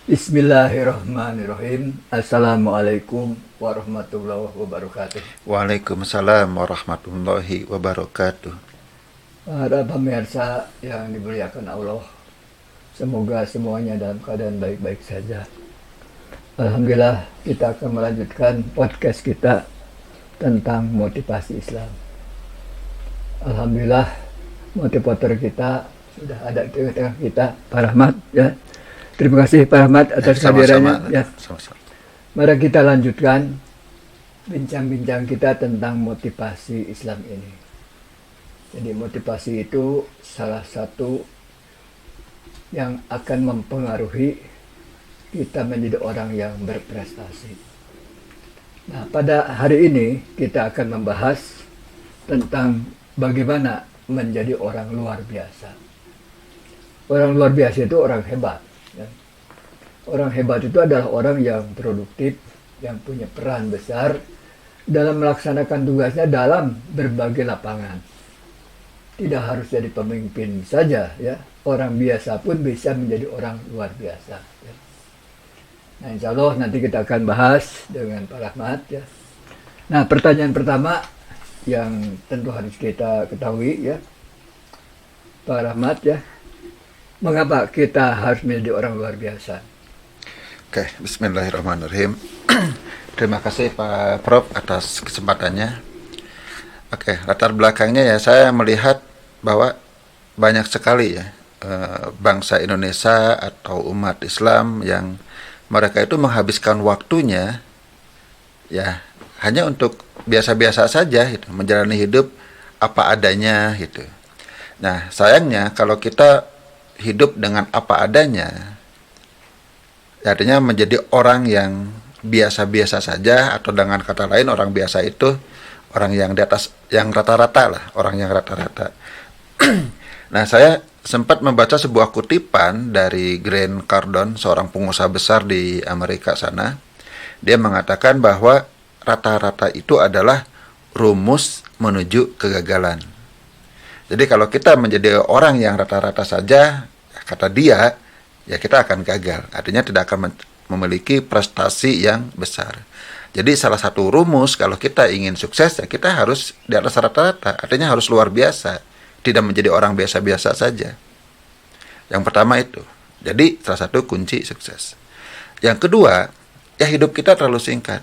Bismillahirrahmanirrahim. Assalamualaikum warahmatullahi wabarakatuh. Waalaikumsalam warahmatullahi wabarakatuh. Para pemirsa yang dimuliakan Allah, semoga semuanya dalam keadaan baik-baik saja. Alhamdulillah, kita akan melanjutkan podcast kita tentang motivasi Islam. Alhamdulillah, motivator kita sudah ada di tengah kita, Pak Rahmat, ya. Terima kasih Pak Rahmat atas kehadirannya. Ya. Sama-sama. Mari kita lanjutkan bincang-bincang kita tentang motivasi Islam ini. Jadi motivasi itu salah satu yang akan mempengaruhi kita menjadi orang yang berprestasi. Nah, pada hari ini kita akan membahas tentang bagaimana menjadi orang luar biasa. Orang luar biasa itu orang hebat. Orang hebat itu adalah orang yang produktif, yang punya peran besar dalam melaksanakan tugasnya dalam berbagai lapangan. Tidak harus jadi pemimpin saja, ya. Orang biasa pun bisa menjadi orang luar biasa. Ya. Nah, insya Allah nanti kita akan bahas dengan Pak Rahmat. Ya. Nah, pertanyaan pertama yang tentu harus kita ketahui, ya, Pak Rahmat, ya, mengapa kita harus menjadi orang luar biasa? Oke, bismillahirrahmanirrahim. Terima kasih Pak Prof atas kesempatannya. Oke, latar belakangnya ya saya melihat bahwa banyak sekali ya bangsa Indonesia atau umat Islam yang mereka itu menghabiskan waktunya ya hanya untuk biasa-biasa saja gitu, menjalani hidup apa adanya gitu. Nah, sayangnya kalau kita hidup dengan apa adanya, artinya menjadi orang yang biasa-biasa saja, atau dengan kata lain orang biasa itu orang yang di atas, yang rata-rata lah, orang yang rata-rata. Nah, saya sempat membaca sebuah kutipan dari Grant Cardone, seorang pengusaha besar di Amerika sana. Dia mengatakan bahwa rata-rata itu adalah rumus menuju kegagalan. Jadi kalau kita menjadi orang yang rata-rata saja, kata dia, ya kita akan gagal. Artinya tidak akan memiliki prestasi yang besar. Jadi salah satu rumus kalau kita ingin sukses, ya kita harus di atas rata-rata. Artinya harus luar biasa. Tidak menjadi orang biasa-biasa saja. Yang pertama itu. Jadi salah satu kunci sukses. Yang kedua, ya hidup kita terlalu singkat.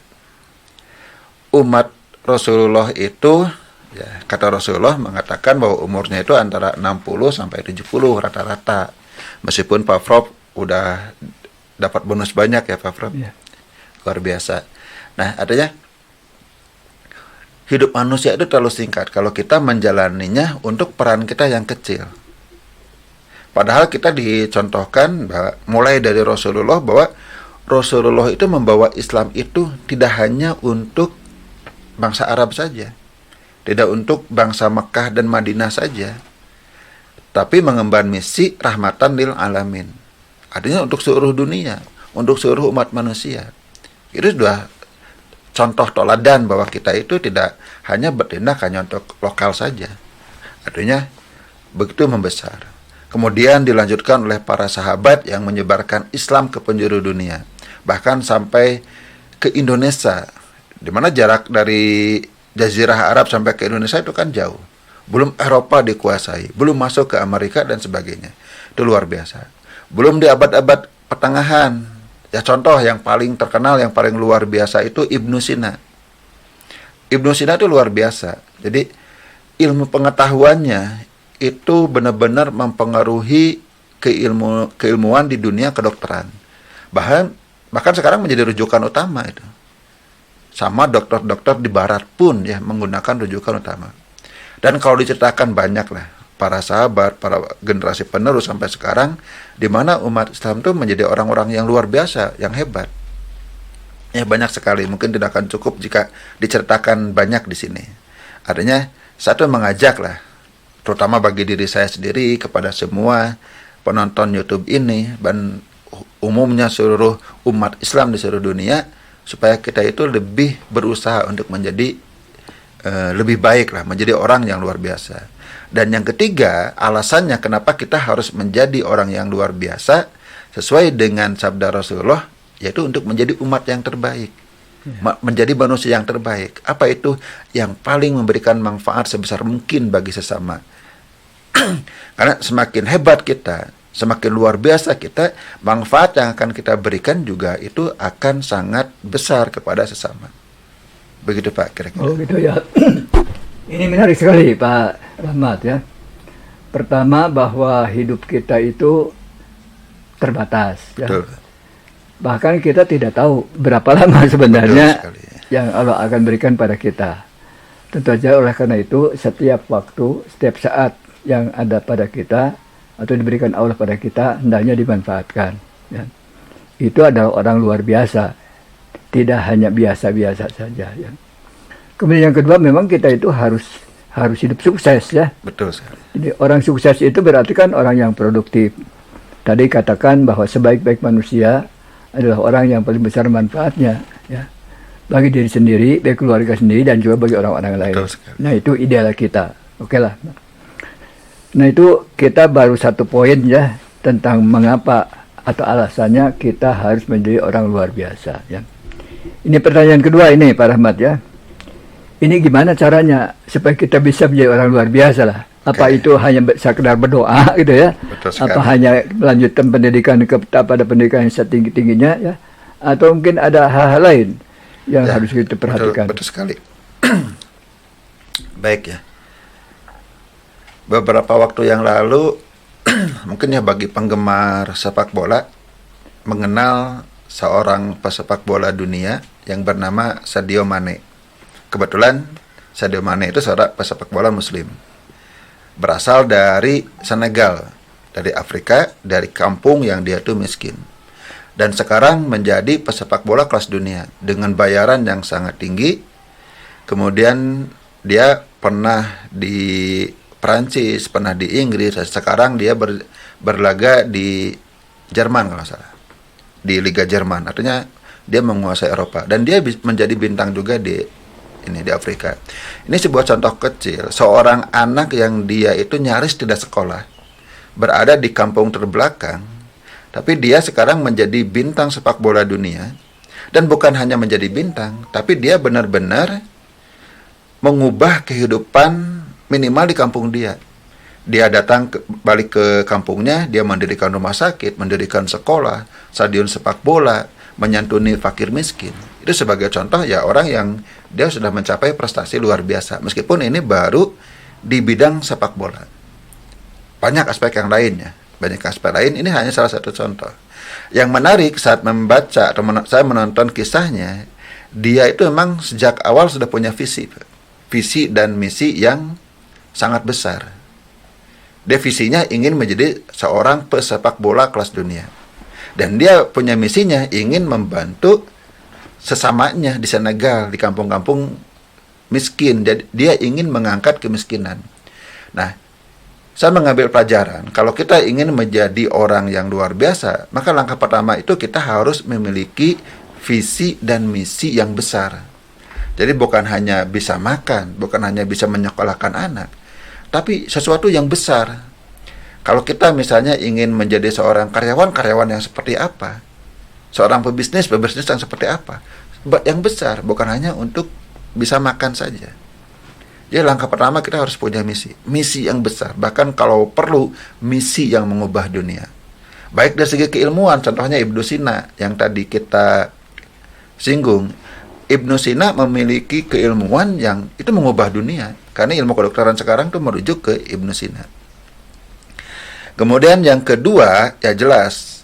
Umat Rasulullah itu, ya kata Rasulullah mengatakan bahwa umurnya itu antara 60 sampai 70 rata-rata. Meskipun Pak Prof udah dapat bonus banyak ya Pak Prof. Ya. Luar biasa. Nah, artinya hidup manusia itu terlalu singkat kalau kita menjalaninya untuk peran kita yang kecil. Padahal kita dicontohkan bahwa, mulai dari Rasulullah, bahwa Rasulullah itu membawa Islam itu tidak hanya untuk bangsa Arab saja, tidak untuk bangsa Mekah dan Madinah saja, tapi mengemban misi rahmatan lil alamin. Artinya untuk seluruh dunia, untuk seluruh umat manusia. Itu sudah contoh teladan bahwa kita itu tidak hanya bertindak hanya untuk lokal saja. Artinya begitu membesar. Kemudian dilanjutkan oleh para sahabat yang menyebarkan Islam ke penjuru dunia. Bahkan sampai ke Indonesia, di mana jarak dari Jazirah Arab sampai ke Indonesia itu kan jauh. Belum Eropa dikuasai, belum masuk ke Amerika dan sebagainya. Itu luar biasa. Belum di abad-abad pertengahan. Ya contoh yang paling terkenal, yang paling luar biasa itu Ibnu Sina. Ibnu Sina itu luar biasa. Jadi ilmu pengetahuannya itu benar-benar mempengaruhi keilmuan di dunia kedokteran. Bahkan sekarang menjadi rujukan utama itu. Sama dokter-dokter di barat pun ya menggunakan rujukan utama. Dan kalau diceritakan banyak lah para sahabat, para generasi penerus sampai sekarang, di mana umat Islam itu menjadi orang-orang yang luar biasa, yang hebat. Ya banyak sekali, mungkin tidak akan cukup jika diceritakan banyak di sini. Artinya, satu mengajak lah, terutama bagi diri saya sendiri, kepada semua penonton YouTube ini, dan umumnya seluruh umat Islam di seluruh dunia, supaya kita itu lebih berusaha untuk menjadi lebih baik lah, menjadi orang yang luar biasa. Dan yang ketiga, alasannya kenapa kita harus menjadi orang yang luar biasa, sesuai dengan sabda Rasulullah, yaitu untuk menjadi umat yang terbaik, menjadi manusia yang terbaik. Apa itu? Yang paling memberikan manfaat sebesar mungkin bagi sesama. Karena semakin hebat kita, semakin luar biasa kita, manfaat yang akan kita berikan juga itu akan sangat besar kepada sesama. Begitu Pak, kira-kira. Oh gitu ya. Ini menarik sekali Pak Rahmat ya. Pertama bahwa hidup kita itu terbatas ya. Betul. Bahkan kita tidak tahu berapa lama sebenarnya Betul sekali. yang Allah akan berikan pada kita. Tentu saja oleh karena itu setiap waktu, setiap saat yang ada pada kita atau diberikan Allah pada kita hendaknya dimanfaatkan ya. Itu adalah orang luar biasa, tidak hanya biasa-biasa saja ya. Kemudian yang kedua, memang kita itu harus hidup sukses ya. Betul sekali. Jadi orang sukses itu berarti kan orang yang produktif. Tadi katakan bahwa sebaik-baik manusia adalah orang yang paling besar manfaatnya ya, bagi diri sendiri, bagi keluarga sendiri, dan juga bagi orang-orang lain. Betul sekali. Nah itu ideal kita. Oke lah. Nah itu kita baru satu poin ya tentang mengapa atau alasannya kita harus menjadi orang luar biasa ya. Ini pertanyaan kedua ini Pak Rahmat ya. Ini gimana caranya supaya kita bisa menjadi orang luar biasa lah? Apa itu hanya sekedar berdoa gitu ya? Betul sekali. Apa hanya melanjutkan pendidikan pada pendidikan yang setinggi-tingginya ya? Atau mungkin ada hal-hal lain yang Ya, harus kita perhatikan? Betul sekali. Baik ya. Beberapa waktu yang lalu, mungkin ya bagi penggemar sepak bola, mengenal seorang pesepak bola dunia yang bernama Sadio Mane. Kebetulan Sadio Mane itu seorang pesepak bola muslim. Berasal dari Senegal, dari Afrika, dari kampung yang dia tuh miskin. Dan sekarang menjadi pesepak bola kelas dunia dengan bayaran yang sangat tinggi. Kemudian dia pernah di Perancis, pernah di Inggris, sekarang dia berlaga di Jerman kalau salah. Di Liga Jerman, artinya dia menguasai Eropa dan dia menjadi bintang juga di Afrika. Ini sebuah contoh kecil, seorang anak yang dia itu nyaris tidak sekolah, berada di kampung terbelakang, tapi dia sekarang menjadi bintang sepak bola dunia. Dan bukan hanya menjadi bintang, tapi dia benar-benar mengubah kehidupan minimal di kampung dia. Dia datang balik ke kampungnya, dia mendirikan rumah sakit, mendirikan sekolah, stadion sepak bola, menyantuni fakir miskin. Itu sebagai contoh ya orang yang dia sudah mencapai prestasi luar biasa. Meskipun ini baru di bidang sepak bola. Banyak aspek yang lainnya. Banyak aspek lain, ini hanya salah satu contoh. Yang menarik saat membaca atau saya menonton kisahnya, dia itu memang sejak awal sudah punya visi dan misi yang sangat besar. Dia visinya ingin menjadi seorang pesepak bola kelas dunia. Dan dia punya misinya ingin membantu sesamanya di Senegal, di kampung-kampung miskin. Jadi dia ingin mengangkat kemiskinan. Nah, saya mengambil pelajaran, kalau kita ingin menjadi orang yang luar biasa, maka langkah pertama itu kita harus memiliki visi dan misi yang besar. Jadi bukan hanya bisa makan, bukan hanya bisa menyekolahkan anak, tapi sesuatu yang besar. Kalau kita misalnya ingin menjadi seorang karyawan yang seperti apa? Seorang pebisnis yang seperti apa? Yang besar, bukan hanya untuk bisa makan saja. Jadi langkah pertama kita harus punya misi yang besar. Bahkan kalau perlu, misi yang mengubah dunia. Baik dari segi keilmuan, contohnya Ibnu Sina yang tadi kita singgung. Ibnu Sina memiliki keilmuan yang itu mengubah dunia. Karena ilmu kedokteran sekarang itu merujuk ke Ibnu Sina. Kemudian yang kedua, ya jelas,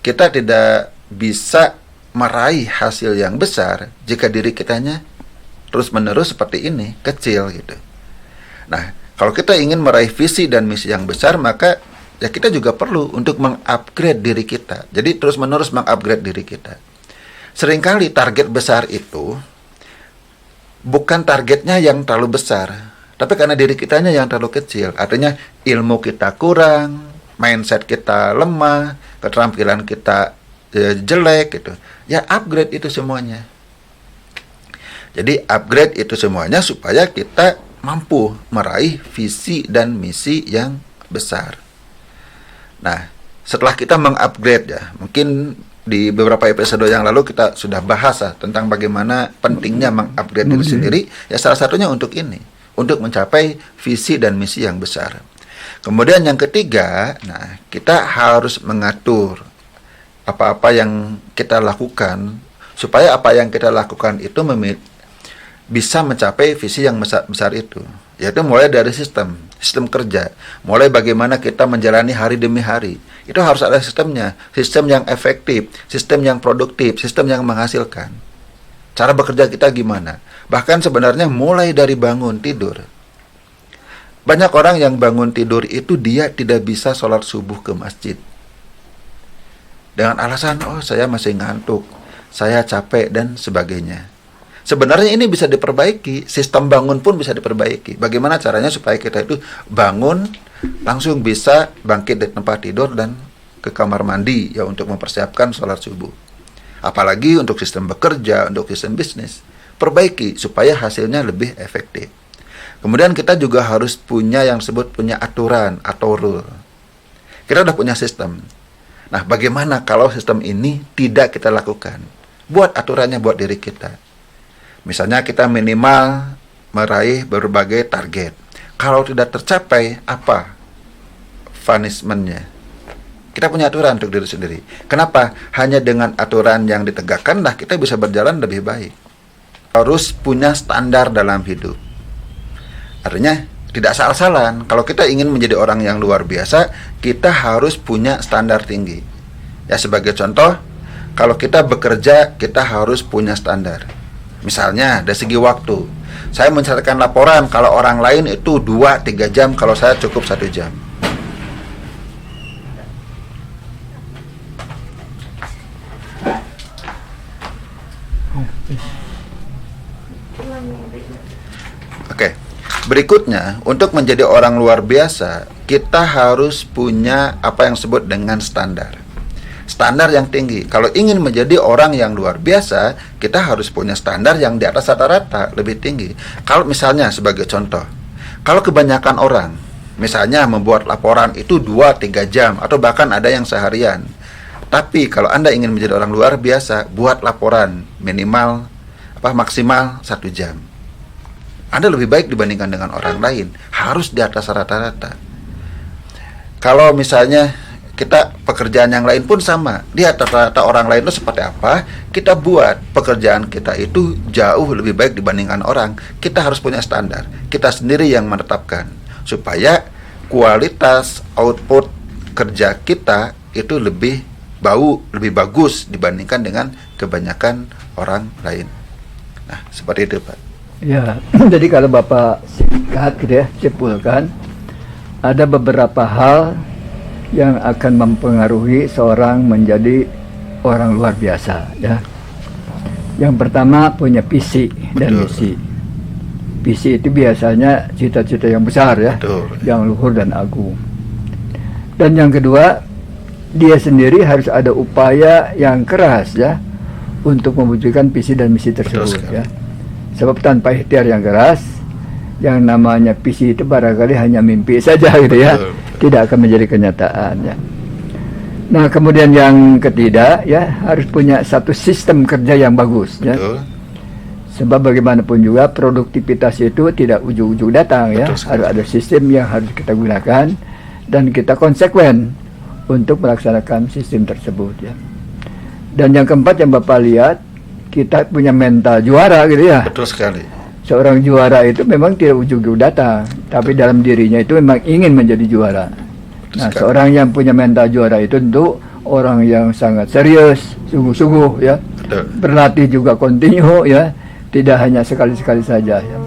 kita tidak bisa meraih hasil yang besar jika diri kitanya terus-menerus seperti ini, kecil gitu. Nah, kalau kita ingin meraih visi dan misi yang besar, maka ya kita juga perlu untuk mengupgrade diri kita. Jadi terus-menerus mengupgrade diri kita. Seringkali target besar itu bukan targetnya yang terlalu besar, tapi karena diri kitanya yang terlalu kecil. Artinya ilmu kita kurang, mindset kita lemah, keterampilan kita jelek gitu. Ya upgrade itu semuanya. Jadi upgrade itu semuanya supaya kita mampu meraih visi dan misi yang besar. Nah, setelah kita mengupgrade ya, mungkin di beberapa episode yang lalu kita sudah bahas tentang bagaimana pentingnya mengupgrade diri sendiri, ya salah satunya untuk ini, untuk mencapai visi dan misi yang besar. Kemudian yang ketiga, nah kita harus mengatur apa-apa yang kita lakukan, supaya apa yang kita lakukan itu bisa mencapai visi yang besar itu, yaitu mulai dari sistem kerja, mulai bagaimana kita menjalani hari demi hari. Itu harus ada sistemnya, sistem yang efektif, sistem yang produktif, sistem yang menghasilkan. Cara bekerja kita gimana? Bahkan sebenarnya mulai dari bangun tidur. Banyak orang yang bangun tidur itu dia tidak bisa sholat subuh ke masjid. Dengan alasan, oh saya masih ngantuk, saya capek, dan sebagainya. Sebenarnya ini bisa diperbaiki, sistem bangun pun bisa diperbaiki. Bagaimana caranya supaya kita itu bangun, langsung bisa bangkit dari tempat tidur dan ke kamar mandi ya untuk mempersiapkan sholat subuh. Apalagi untuk sistem bekerja, untuk sistem bisnis. Perbaiki supaya hasilnya lebih efektif. Kemudian kita juga harus punya yang disebut punya aturan atau rule. Kita udah punya sistem. Nah, bagaimana kalau sistem ini tidak kita lakukan? Buat aturannya buat diri kita. Misalnya kita minimal meraih berbagai target. Kalau tidak tercapai, apa punishment-nya? Kita punya aturan untuk diri sendiri. Kenapa? Hanya dengan aturan yang ditegakkan lah kita bisa berjalan lebih baik. Harus punya standar dalam hidup. Artinya tidak asal-asalan. Kalau kita ingin menjadi orang yang luar biasa, kita harus punya standar tinggi. Ya sebagai contoh, kalau kita bekerja, kita harus punya standar. Misalnya dari segi waktu, saya mencatatkan laporan kalau orang lain itu 2-3 jam, kalau saya cukup 1 jam. Oke. Berikutnya, untuk menjadi orang luar biasa, kita harus punya apa yang disebut dengan standar. Standar yang tinggi. Kalau ingin menjadi orang yang luar biasa, kita harus punya standar yang di atas rata-rata, lebih tinggi. Kalau misalnya sebagai contoh, kalau kebanyakan orang, misalnya membuat laporan itu 2-3 jam, atau bahkan ada yang seharian. Tapi kalau Anda ingin menjadi orang luar biasa, buat laporan minimal, maksimal 1 jam. Anda lebih baik dibandingkan dengan orang lain. Harus di atas rata-rata. Kalau misalnya kita pekerjaan yang lain pun sama, di atas rata-rata orang lain itu seperti apa, kita buat pekerjaan kita itu jauh lebih baik dibandingkan orang. Kita harus punya standar. Kita sendiri yang menetapkan. Supaya kualitas output kerja kita itu lebih bagus dibandingkan dengan kebanyakan orang lain. Nah, seperti itu, Pak. Ya, jadi kalau Bapak singkat gitu ya, simpulkan, ada beberapa hal yang akan mempengaruhi seorang menjadi orang luar biasa ya. Yang pertama punya visi dan misi. Visi itu biasanya cita-cita yang besar ya, yang luhur dan agung. Dan yang kedua, dia sendiri harus ada upaya yang keras ya untuk mewujudkan visi dan misi tersebut ya. Sebab tanpa ikhtiar yang keras, yang namanya visi itu barangkali hanya mimpi saja gitu ya, tidak akan menjadi kenyataan ya. Nah, kemudian yang ketiga ya, harus punya satu sistem kerja yang bagus ya. Sebab bagaimanapun juga produktivitas itu tidak ujug-ujug datang ya. Harus ada sistem yang harus kita gunakan dan kita konsekuen untuk melaksanakan sistem tersebut ya. Dan yang keempat yang Bapak lihat, kita punya mental juara gitu ya. Betul sekali. Seorang juara itu memang tidak ujug-ujug datang, tapi dalam dirinya itu memang ingin menjadi juara. Nah, seorang yang punya mental juara itu tentu orang yang sangat serius, sungguh-sungguh ya. Berlatih juga kontinu ya, tidak hanya sekali-sekali saja ya.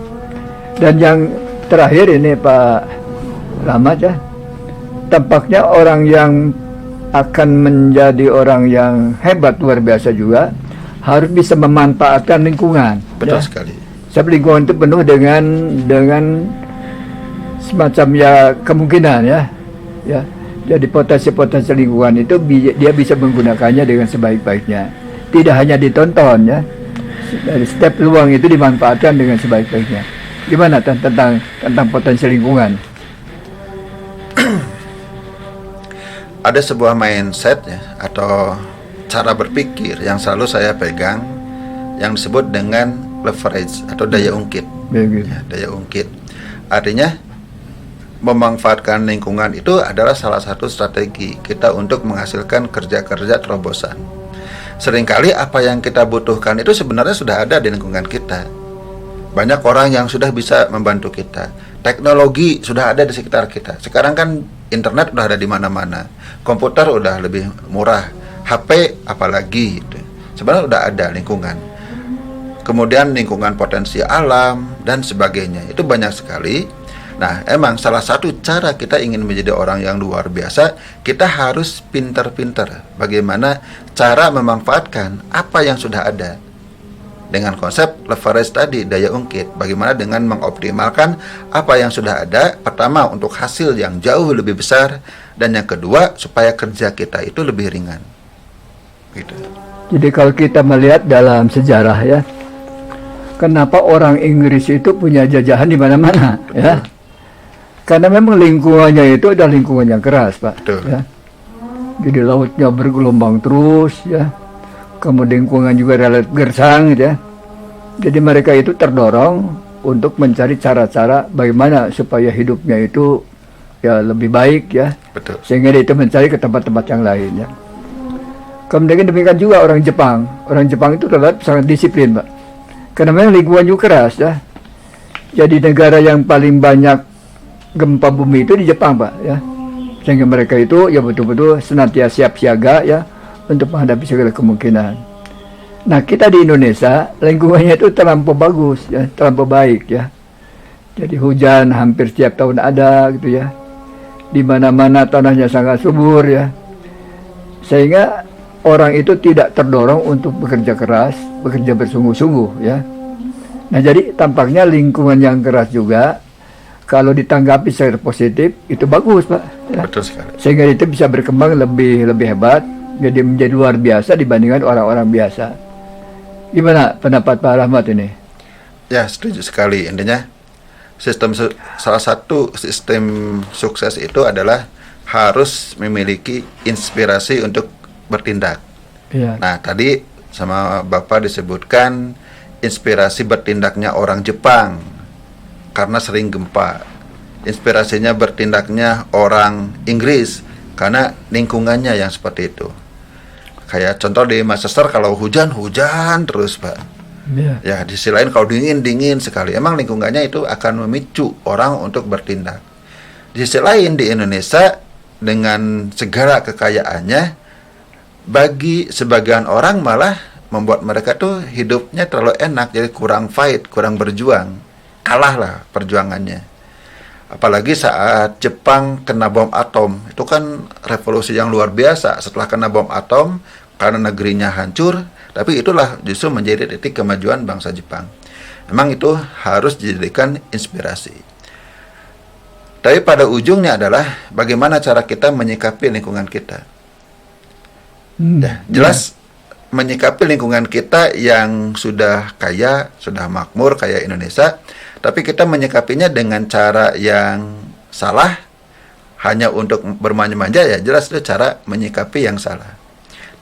Dan yang terakhir ini Pak Rahmat ya, tampaknya orang yang akan menjadi orang yang hebat luar biasa juga harus bisa memanfaatkan lingkungan. Betul ya. sekali. Sebab lingkungan itu penuh dengan semacam ya kemungkinan ya. Jadi potensi-potensi lingkungan itu dia bisa menggunakannya dengan sebaik-baiknya. Tidak hanya ditonton ya. Dari setiap peluang itu dimanfaatkan dengan sebaik-baiknya. Gimana tentang potensi lingkungan? ada sebuah mindset ya, atau cara berpikir yang selalu saya pegang, yang disebut dengan leverage atau daya ungkit. Begitu. Ya, daya ungkit. Artinya memanfaatkan lingkungan itu adalah salah satu strategi kita untuk menghasilkan kerja-kerja terobosan. Seringkali apa yang kita butuhkan itu sebenarnya sudah ada di lingkungan kita. Banyak orang yang sudah bisa membantu kita. Teknologi sudah ada di sekitar kita. Sekarang kan internet udah ada di mana-mana. Komputer udah lebih murah. HP apalagi gitu. Sebenarnya udah ada lingkungan. Kemudian lingkungan potensi alam dan sebagainya. Itu banyak sekali. Nah, emang salah satu cara kita ingin menjadi orang yang luar biasa, kita harus pintar-pintar bagaimana cara memanfaatkan apa yang sudah ada. Dengan konsep leverage tadi, daya ungkit, bagaimana dengan mengoptimalkan apa yang sudah ada, pertama untuk hasil yang jauh lebih besar, dan yang kedua supaya kerja kita itu lebih ringan. Gitu. Jadi kalau kita melihat dalam sejarah ya, kenapa orang Inggris itu punya jajahan di mana-mana ya? Karena memang lingkungannya itu adalah lingkungan yang keras, Pak. Betul. Ya. Jadi lautnya bergelombang terus ya. Kemudian lingkungan juga relatif gersang gitu ya. Jadi mereka itu terdorong untuk mencari cara-cara bagaimana supaya hidupnya itu ya lebih baik ya. Betul. Sehingga dia itu mencari ke tempat-tempat yang lain ya. Kemudian demikian juga orang Jepang. Orang Jepang itu relatif sangat disiplin, Pak. Karena memang lingkungan juga keras ya. Jadi negara yang paling banyak gempa bumi itu di Jepang, Pak ya. Sehingga mereka itu ya betul-betul senantiasa siap siaga ya untuk menghadapi segala kemungkinan. Nah, kita di Indonesia lingkungannya itu terlampau bagus ya, terlampau baik ya. Jadi hujan hampir setiap tahun ada gitu ya. Di mana-mana tanahnya sangat subur ya. Sehingga orang itu tidak terdorong untuk bekerja keras, bekerja bersungguh-sungguh ya. Nah, jadi tampaknya lingkungan yang keras juga kalau ditanggapi secara positif itu bagus, Pak. Ya. Betul sekali. Sehingga itu bisa berkembang lebih hebat, jadi menjadi luar biasa dibandingkan orang-orang biasa. Gimana pendapat Pak Rahmat ini? Ya, setuju sekali. Intinya salah satu sistem sukses itu adalah harus memiliki inspirasi untuk bertindak. Iya. Nah, tadi sama Bapak disebutkan inspirasi bertindaknya orang Jepang karena sering gempa. Inspirasinya bertindaknya orang Inggris karena lingkungannya yang seperti itu. Kayak contoh di Manchester kalau hujan terus, Pak. Iya. Ya, di sisi lain kalau dingin sekali. Emang lingkungannya itu akan memicu orang untuk bertindak. Di sisi lain di Indonesia dengan segala kekayaannya, bagi sebagian orang malah membuat mereka tuh hidupnya terlalu enak, jadi kurang fight, kurang berjuang, kalah lah perjuangannya. Apalagi saat Jepang kena bom atom, itu kan revolusi yang luar biasa. Setelah kena bom atom, karena negerinya hancur, tapi itulah justru menjadi titik kemajuan bangsa Jepang. Memang itu harus dijadikan inspirasi. Tapi pada ujungnya adalah bagaimana cara kita menyikapi lingkungan kita. Ya, jelas menyikapi lingkungan kita yang sudah kaya, sudah makmur kayak Indonesia, tapi kita menyikapinya dengan cara yang salah, hanya untuk bermanja-manja, ya jelas itu cara menyikapi yang salah.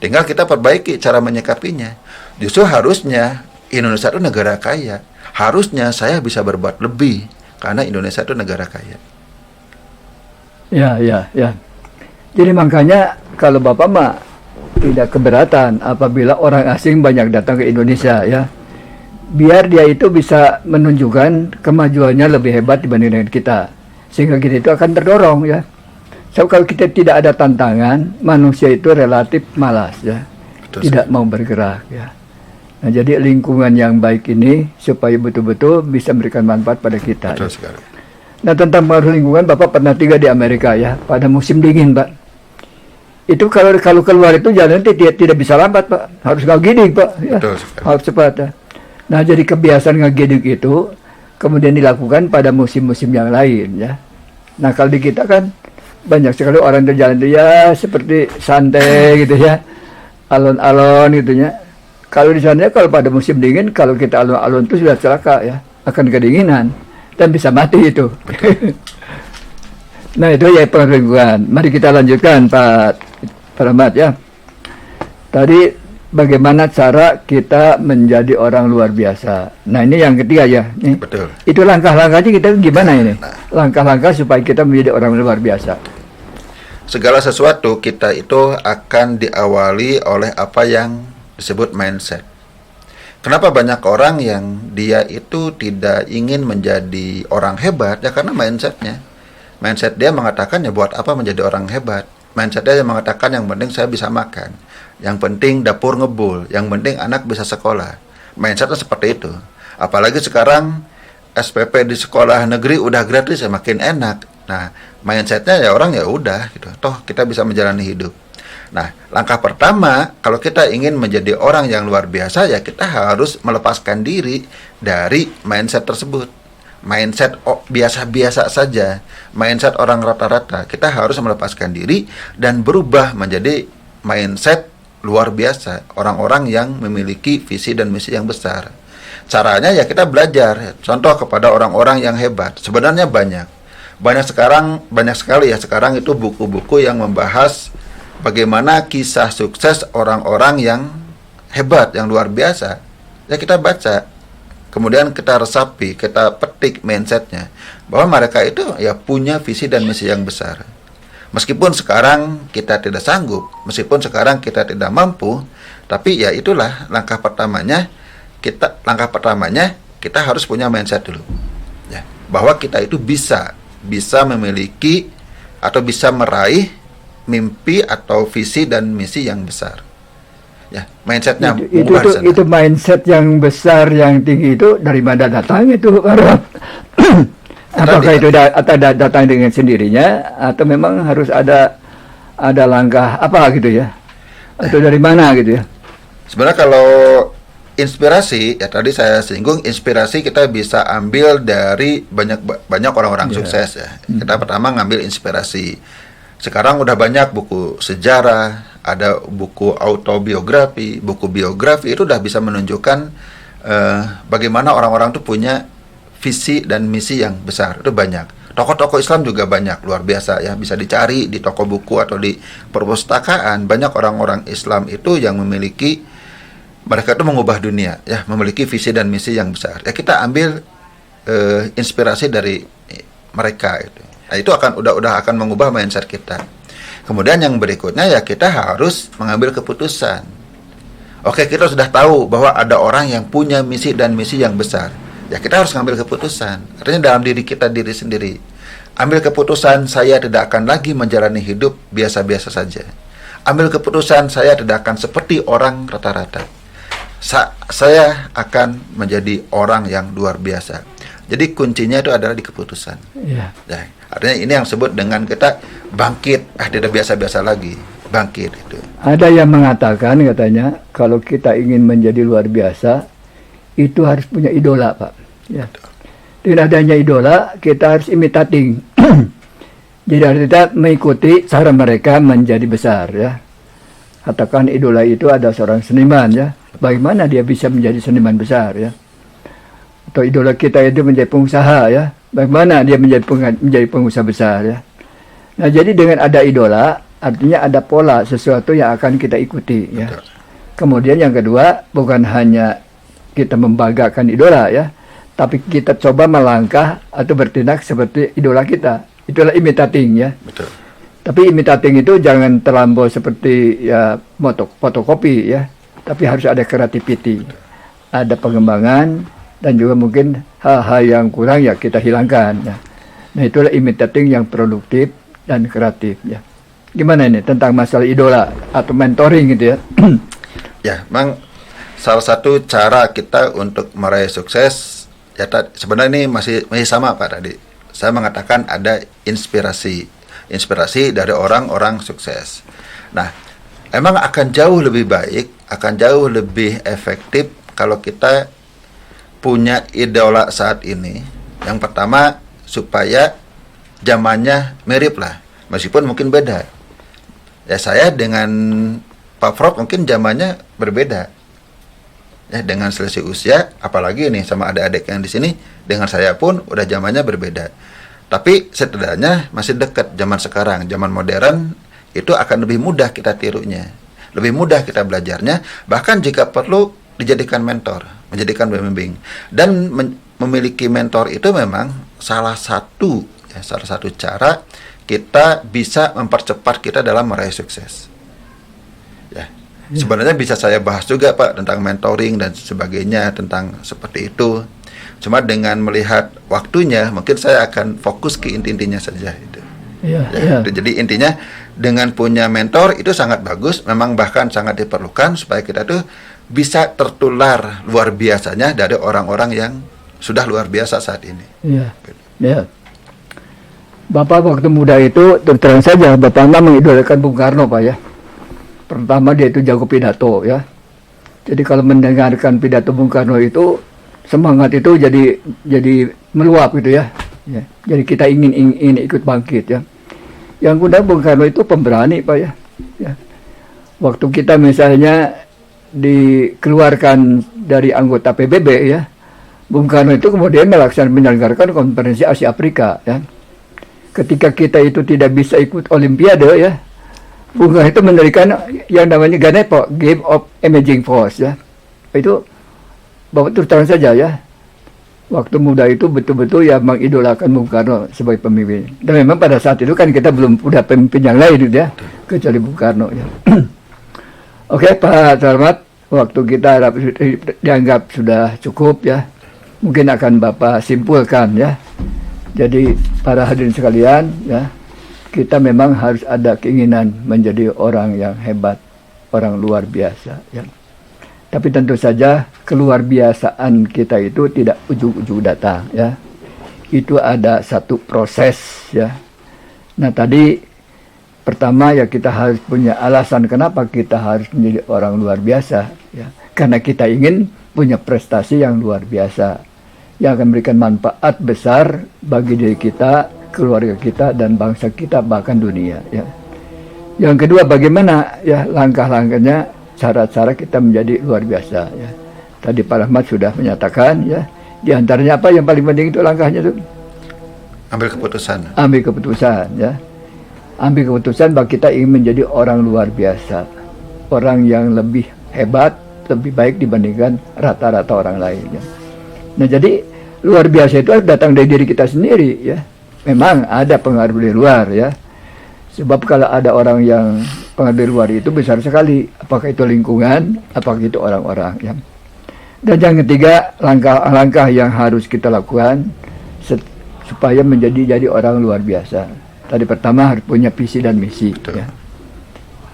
Tinggal kita perbaiki cara menyikapinya. Justru harusnya Indonesia itu negara kaya, harusnya saya bisa berbuat lebih karena Indonesia itu negara kaya. Ya. Jadi makanya kalau Bapak mah tidak keberatan apabila orang asing banyak datang ke Indonesia ya. Biar dia itu bisa menunjukkan kemajuannya lebih hebat dibanding dengan kita. Sehingga kita itu akan terdorong ya. So, kalau kita tidak ada tantangan, manusia itu relatif malas ya. Betul, tidak mau bergerak ya. Nah, jadi lingkungan yang baik ini supaya betul-betul bisa memberikan manfaat pada kita. Betul Ya. sekali. Nah, tentang pengaruh lingkungan, Bapak pernah tinggal di Amerika ya, pada musim dingin, Pak. Itu kalau keluar itu jalan tidak bisa lambat, Pak. Harus ngagidik, Pak. Ya. Betul sekali. Harus cepat ya. Nah, jadi kebiasaan ngagidik itu kemudian dilakukan pada musim-musim yang lain ya. Nah, kalau di kita kan banyak sekali orang berjalan itu ya seperti santai gitu ya, alon-alon gitu ya. Kalau di sana kalau pada musim dingin, kalau kita alon-alon itu sudah celaka ya, akan kedinginan dan bisa mati itu. Nah itu ya pengakuan. Mari kita lanjutkan Pak Rahmat ya. Tadi bagaimana cara kita menjadi orang luar biasa. Nah ini yang ketiga ya. Nih. Betul. Itu langkah-langkahnya kita gimana ini? Langkah-langkah supaya kita menjadi orang luar biasa. Segala sesuatu kita itu akan diawali oleh apa yang disebut mindset. Kenapa banyak orang yang dia itu tidak ingin menjadi orang hebat? Ya karena mindsetnya. Mindset dia mengatakan ya buat apa menjadi orang hebat? Mindset dia yang mengatakan yang penting saya bisa makan. Yang penting dapur ngebul. Yang penting anak bisa sekolah. Mindsetnya seperti itu. Apalagi sekarang SPP di sekolah negeri udah gratis ya makin enak. Nah, mindsetnya ya orang ya udah gitu. Toh kita bisa menjalani hidup. Nah, langkah pertama kalau kita ingin menjadi orang yang luar biasa ya kita harus melepaskan diri dari mindset tersebut. Mindset biasa-biasa saja, mindset orang rata-rata. Kita harus melepaskan diri dan berubah menjadi mindset luar biasa, orang-orang yang memiliki visi dan misi yang besar. Caranya ya kita belajar, contoh kepada orang-orang yang hebat. Sebenarnya banyak sekali ya sekarang itu buku-buku yang membahas bagaimana kisah sukses orang-orang yang hebat, yang luar biasa. Ya kita baca, kemudian kita resapi, kita petik mindsetnya, bahwa mereka itu ya punya visi dan misi yang besar. Meskipun sekarang kita tidak sanggup, meskipun sekarang kita tidak mampu, tapi ya itulah langkah pertamanya kita harus punya mindset dulu. Ya, bahwa kita itu bisa memiliki atau bisa meraih mimpi atau visi dan misi yang besar. Ya, mindsetnya itu mindset yang besar yang tinggi itu dari mana datang itu? Apakah itu datang dengan sendirinya atau memang harus ada langkah apa gitu ya? Atau dari mana gitu ya? Sebenarnya kalau inspirasi ya tadi saya singgung, inspirasi kita bisa ambil dari banyak orang-orang sukses ya. Kita pertama ngambil inspirasi. Sekarang udah banyak buku sejarah, ada buku autobiografi, buku biografi itu udah bisa menunjukkan bagaimana orang-orang itu punya visi dan misi yang besar. Itu banyak. Tokoh-tokoh Islam juga banyak, luar biasa ya. Bisa dicari di toko buku atau di perpustakaan. Banyak orang-orang Islam itu yang memiliki, mereka itu mengubah dunia ya, memiliki visi dan misi yang besar. Ya kita ambil inspirasi dari mereka itu. Nah, itu udah akan mengubah mindset kita. Kemudian yang berikutnya ya kita harus mengambil keputusan. Oke, kita sudah tahu bahwa ada orang yang punya misi dan misi yang besar. Ya kita harus mengambil keputusan. Artinya dalam diri sendiri. Ambil keputusan saya tidak akan lagi menjalani hidup biasa-biasa saja. Ambil keputusan saya tidak akan seperti orang rata-rata. Saya akan menjadi orang yang luar biasa. Jadi kuncinya itu adalah di keputusan. Ya. Ya, artinya ini yang disebut dengan kita bangkit. Tidak biasa-biasa lagi. Bangkit itu. Ada yang mengatakan katanya kalau kita ingin menjadi luar biasa itu harus punya idola, Pak. Ya. Dengan adanya idola kita harus imitating. Jadi harus kita mengikuti cara mereka menjadi besar ya. Katakan idola itu ada seorang seniman ya. Bagaimana dia bisa menjadi seniman besar ya? Atau idola kita itu menjadi pengusaha ya. Bagaimana dia menjadi pengusaha besar ya? Nah, jadi dengan ada idola artinya ada pola sesuatu yang akan kita ikuti ya. Kemudian yang kedua bukan hanya kita membanggakan idola ya, tapi kita coba melangkah atau bertindak seperti idola kita. Itulah imitating ya. Betul. Tapi imitating itu jangan terlampau seperti ya fotokopi ya, tapi harus ada creativity, ada pengembangan dan juga mungkin hal-hal yang kurang ya kita hilangkan ya. Nah itulah imitating yang produktif dan kreatif ya. Gimana ini tentang masalah idola atau mentoring gitu ya? Ya, memang salah satu cara kita untuk meraih sukses ya sebenarnya ini masih sama Pak tadi. Saya mengatakan ada inspirasi dari orang-orang sukses. Nah, emang akan jauh lebih baik, akan jauh lebih efektif kalau kita punya idola saat ini. Yang pertama supaya zamannya mirip lah, meskipun mungkin beda. Ya saya dengan Pak Prof mungkin zamannya berbeda. Ya, dengan selisih usia, apalagi nih sama adik-adik yang di sini, dengan saya pun udah zamannya berbeda. Tapi setidaknya masih dekat zaman sekarang, zaman modern itu akan lebih mudah kita tirunya, lebih mudah kita belajarnya, bahkan jika perlu dijadikan mentor, menjadikan pembimbing. Dan memiliki mentor itu memang salah satu cara kita bisa mempercepat kita dalam meraih sukses. Ya. Sebenarnya bisa saya bahas juga Pak tentang mentoring dan sebagainya, tentang seperti itu. Cuma dengan melihat waktunya, mungkin saya akan fokus ke inti-intinya saja itu. Jadi intinya dengan punya mentor itu sangat bagus, memang bahkan sangat diperlukan supaya kita tuh bisa tertular luar biasanya dari orang-orang yang sudah luar biasa saat ini. Iya. Bapak waktu muda itu terus saja Bapak mengidolakan Bung Karno Pak ya. Pertama dia itu jago pidato ya. Jadi kalau mendengarkan pidato Bung Karno itu semangat itu jadi meluap gitu ya. Jadi kita ingin ikut bangkit ya. Yang kedua Bung Karno itu pemberani Pak ya. Waktu kita misalnya dikeluarkan dari anggota PBB ya, Bung Karno itu kemudian menyelenggarakan konferensi Asia Afrika ya. Ketika kita itu tidak bisa ikut Olimpiade ya, Bung Karno itu mendirikan yang namanya GANEPO, Game of Emerging Force ya. Itu Bapak terus terang saja ya, waktu muda itu betul-betul ya mengidolakan Bung Karno sebagai pemimpin. Dan memang pada saat itu kan kita belum punya pemimpin yang lain ya, kecuali Bung Karno ya. Oke Pak Sarmat, waktu kita dianggap sudah cukup ya, mungkin akan Bapak simpulkan ya. Jadi para hadirin sekalian ya, kita memang harus ada keinginan menjadi orang yang hebat, orang luar biasa ya. Tapi tentu saja keluarbiasaan kita itu tidak ujug-ujug datang ya. Itu ada satu proses ya. Nah tadi pertama ya kita harus punya alasan kenapa kita harus menjadi orang luar biasa ya. Karena kita ingin punya prestasi yang luar biasa yang akan memberikan manfaat besar bagi diri kita, keluarga kita dan bangsa kita bahkan dunia ya. Yang kedua bagaimana ya langkah-langkahnya, cara-cara kita menjadi luar biasa ya. Tadi Pak Rahmat sudah menyatakan ya, di antaranya apa yang paling penting itu langkahnya itu? Ambil keputusan. Ambil keputusan ya. Ambil keputusan bahwa kita ingin menjadi orang luar biasa. Orang yang lebih hebat, lebih baik dibandingkan rata-rata orang lain ya. Nah jadi luar biasa itu datang dari diri kita sendiri ya. Memang ada pengaruh dari luar ya. Sebab kalau ada orang yang pengaruh dari luar itu besar sekali, apakah itu lingkungan, apakah itu orang-orang ya. Dan yang ketiga, langkah-langkah yang harus kita lakukan supaya jadi orang luar biasa. Tadi pertama harus punya visi dan misi ya.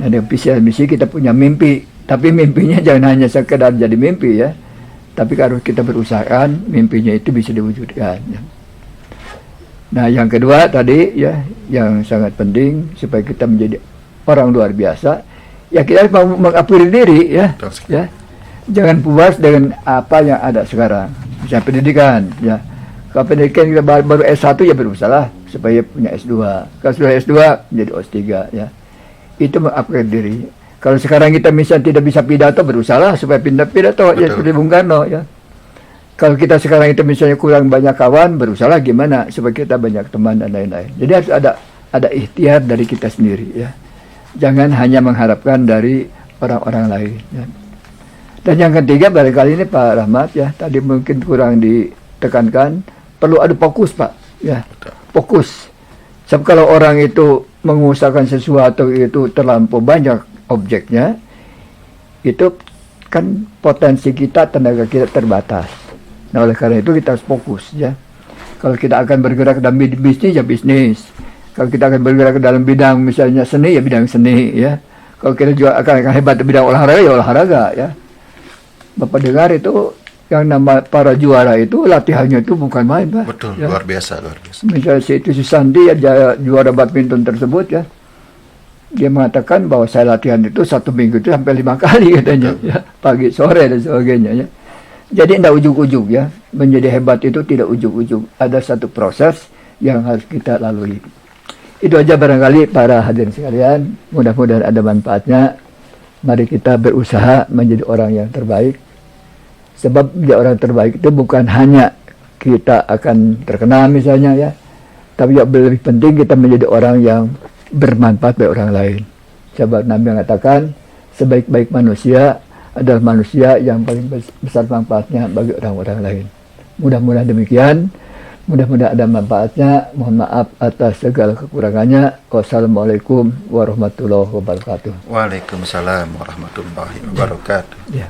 Nah, dengan visi dan misi kita punya mimpi, tapi mimpinya jangan hanya sekedar jadi mimpi ya. Tapi harus kita berusahakan mimpinya itu bisa diwujudkan ya. Nah, yang kedua tadi ya, yang sangat penting supaya kita menjadi orang luar biasa, ya kita harus mengupgrade diri ya. Ya. Jangan puas dengan apa yang ada sekarang. Misalnya pendidikan ya. Kalau pendidikan kita baru S1 ya berusaha supaya punya S2. Kalau sudah S2 menjadi S3 ya. Itu mengupgrade diri. Kalau sekarang kita misalnya tidak bisa pidato, berusaha supaya pindah pidato ya seperti Bung Karno ya. Kalau kita sekarang itu misalnya kurang banyak kawan, berusaha gimana supaya kita banyak teman dan lain-lain. Jadi harus ada ikhtiar dari kita sendiri ya. Jangan hanya mengharapkan dari orang-orang lain ya. Dan yang ketiga barangkali ini Pak Rahmat ya, tadi mungkin kurang ditekankan, perlu ada fokus Pak ya. Fokus. Sebab kalau orang itu mengusahakan sesuatu itu terlampau banyak objeknya, itu kan potensi kita, tenaga kita terbatas. Nah oleh karena itu kita harus fokus ya. Kalau kita akan bergerak dalam bisnis ya bisnis. Kalau kita akan bergerak dalam bidang misalnya seni ya bidang seni ya. Kalau kita juga akan hebat di bidang olahraga ya olahraga ya. Bapak dengar itu yang nama para juara itu latihannya itu bukan main Pak. Betul, ya. Luar biasa. Misalnya si Sandi ya juara badminton tersebut ya. Dia mengatakan bahwa saya latihan itu 1 minggu itu sampai 5 kali katanya ya. Pagi sore dan sebagainya ya. Jadi tidak ujug-ujug ya, menjadi hebat itu tidak ujug-ujug. Ada satu proses yang harus kita lalui. Itu aja barangkali para hadirin sekalian, mudah-mudahan ada manfaatnya. Mari kita berusaha menjadi orang yang terbaik. Sebab menjadi orang terbaik itu bukan hanya kita akan terkenal misalnya ya, Tapi yang lebih penting kita menjadi orang yang bermanfaat bagi orang lain. Sebab Nabi mengatakan sebaik-baik manusia adalah manusia yang paling besar manfaatnya bagi orang-orang lain. Mudah-mudahan demikian. Mudah-mudahan ada manfaatnya. Mohon maaf atas segala kekurangannya. Wassalamualaikum warahmatullahi wabarakatuh. Waalaikumsalam warahmatullahi wabarakatuh. Ya.